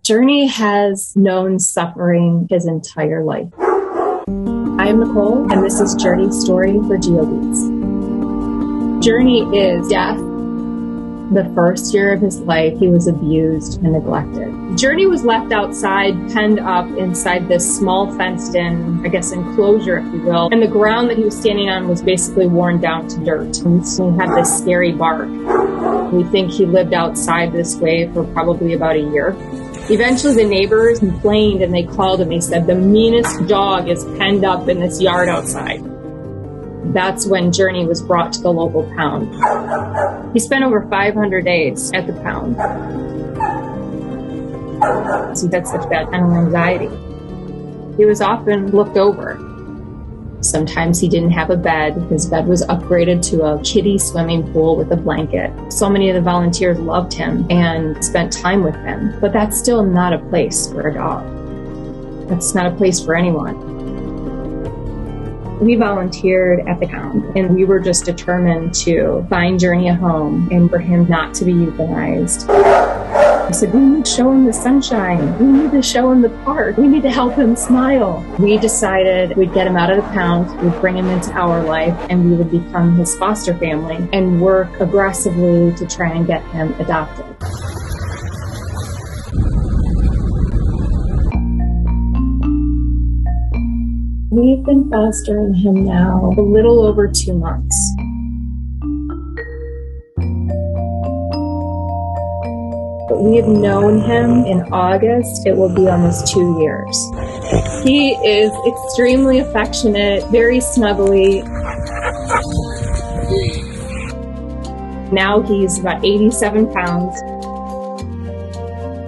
Journey has known suffering his entire life. I'm Nicole, and this is Journey's story for GeoBeats. Journey is deaf. The first year of his life, he was abused and neglected. Journey was left outside, penned up inside this small fenced-in, enclosure, if you will. And the ground that he was standing on was basically worn down to dirt. And so he had this scary bark. We think he lived outside this way for probably about a year. Eventually the neighbors complained and they called him. They said, the meanest dog is penned up in this yard outside. That's when Journey was brought to the local pound. He spent over 500 days at the pound. So he had such bad mental anxiety. He was often looked over. Sometimes he didn't have a bed. His bed was upgraded to a kiddie swimming pool with a blanket. So many of the volunteers loved him and spent time with him. But that's still not a place for a dog. That's not a place for anyone. We volunteered at the pound, and we were just determined to find Journey a home and for him not to be euthanized. I said, we need to show him the sunshine. We need to show him the park. We need to help him smile. We decided we'd get him out of the pound, we'd bring him into our life, and we would become his foster family and work aggressively to try and get him adopted. We've been fostering him now a little over 2 months. But we have known him in August. It will be almost 2 years. He is extremely affectionate, very snuggly. Now he's about 87 pounds.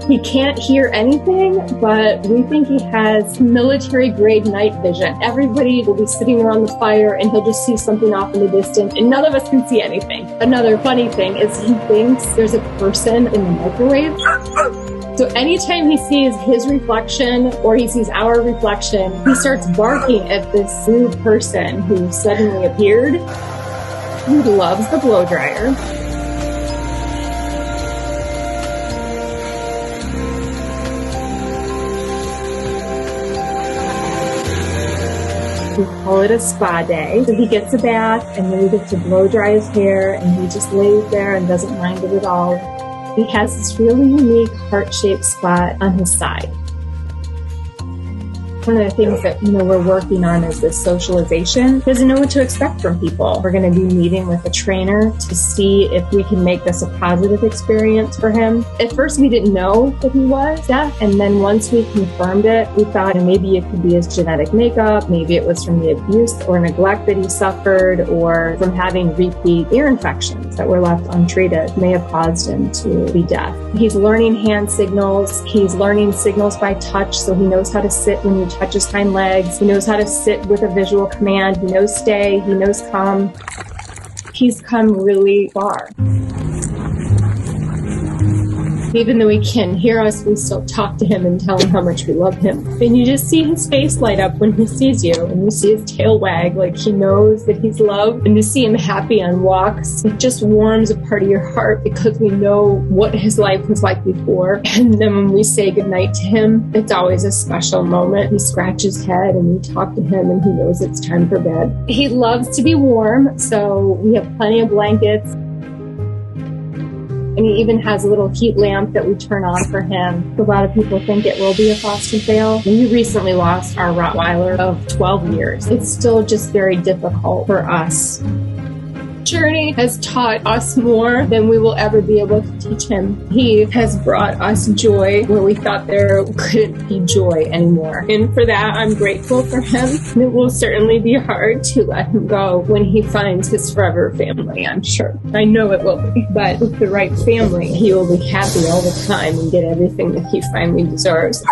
He can't hear anything, but we think he has military-grade night vision. Everybody will be sitting around the fire and he'll just see something off in the distance and none of us can see anything. Another funny thing is he thinks there's a person in the microwave. So anytime he sees his reflection or he sees our reflection, he starts barking at this new person who suddenly appeared. He loves the blow dryer. We call it a spa day. So he gets a bath and then we get to blow dry his hair and he just lays there and doesn't mind it at all. He has this really unique heart-shaped spot on his side. One of the things that we're working on is this socialization. He doesn't know what to expect from people. We're going to be meeting with a trainer to see if we can make this a positive experience for him. At first we didn't know that he was deaf, and then once we confirmed it, we thought maybe it could be his genetic makeup, maybe it was from the abuse or neglect that he suffered, or from having repeat ear infections that were left untreated may have caused him to be deaf. He's learning hand signals. He's learning signals by touch, so he knows how to sit when you touch his hind legs. He knows how to sit with a visual command. He knows stay. He knows come. He's come really far. Even though he can't hear us, we still talk to him and tell him how much we love him. And you just see his face light up when he sees you, and you see his tail wag like he knows that he's loved. And to see him happy on walks, it just warms a part of your heart because we know what his life was like before. And then when we say goodnight to him, it's always a special moment. We scratch his head and we talk to him and he knows it's time for bed. He loves to be warm, so we have plenty of blankets. And he even has a little heat lamp that we turn on for him. A lot of people think it will be a foster fail. We recently lost our Rottweiler of 12 years. It's still just very difficult for us. Journey has taught us more than we will ever be able to teach him. He has brought us joy where we thought there couldn't be joy anymore. And for that, I'm grateful for him. It will certainly be hard to let him go when he finds his forever family, I'm sure. I know it will be. But with the right family, he will be happy all the time and get everything that he finally deserves.